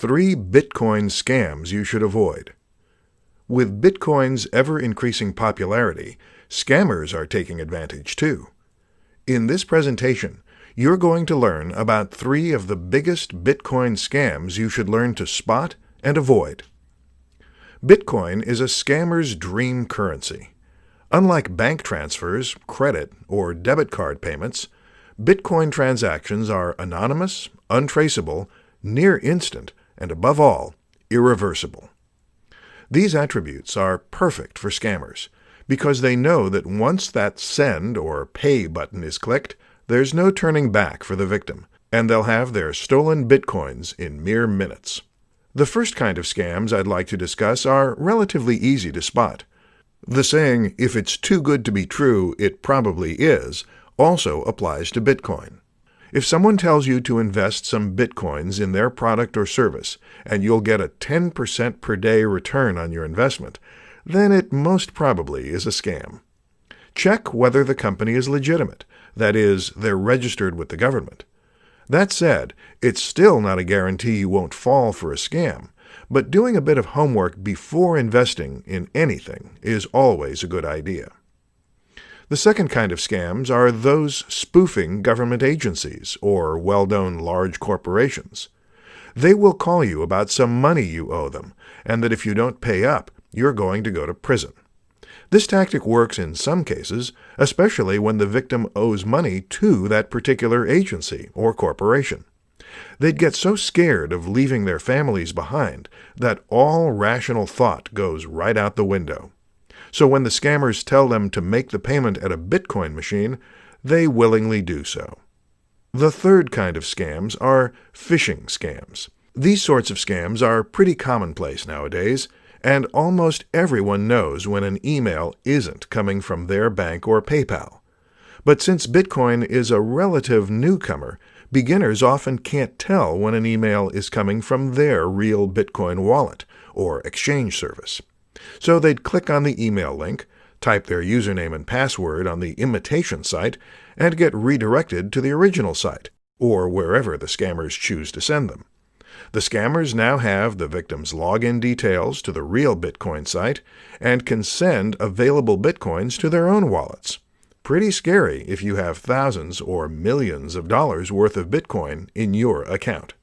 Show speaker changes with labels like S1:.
S1: 3 Bitcoin scams you should avoid. With Bitcoin's ever-increasing popularity, scammers are taking advantage too. In this presentation, you're going to learn about 3 of the biggest Bitcoin scams you should learn to spot and avoid. Bitcoin is a scammer's dream currency. Unlike bank transfers, credit, or debit card payments, Bitcoin transactions are anonymous, untraceable, near instant, and above all, irreversible. These attributes are perfect for scammers because they know that once that send or pay button is clicked, there's no turning back for the victim, and they'll have their stolen Bitcoins in mere minutes. The first kind of scams I'd like to discuss are relatively easy to spot. The saying, "If it's too good to be true, it probably is," also applies to Bitcoin. If someone tells you to invest some Bitcoins in their product or service and you'll get a 10% per day return on your investment, then it most probably is a scam. Check whether the company is legitimate, that is, they're registered with the government. That said, it's still not a guarantee you won't fall for a scam, but doing a bit of homework before investing in anything is always a good idea. The second kind of scams are those spoofing government agencies or well-known large corporations. They will call you about some money you owe them, and that if you don't pay up, you're going to go to prison. This tactic works in some cases, especially when the victim owes money to that particular agency or corporation. They'd get so scared of leaving their families behind that all rational thought goes right out the window. So when the scammers tell them to make the payment at a Bitcoin machine, they willingly do so. The third kind of scams are phishing scams. These sorts of scams are pretty commonplace nowadays, and almost everyone knows when an email isn't coming from their bank or PayPal. But since Bitcoin is a relative newcomer, beginners often can't tell when an email is coming from their real Bitcoin wallet or exchange service. So they'd click on the email link, type their username and password on the imitation site, and get redirected to the original site, or wherever the scammers choose to send them. The scammers now have the victim's login details to the real Bitcoin site and can send available Bitcoins to their own wallets. Pretty scary if you have thousands or millions of dollars worth of Bitcoin in your account.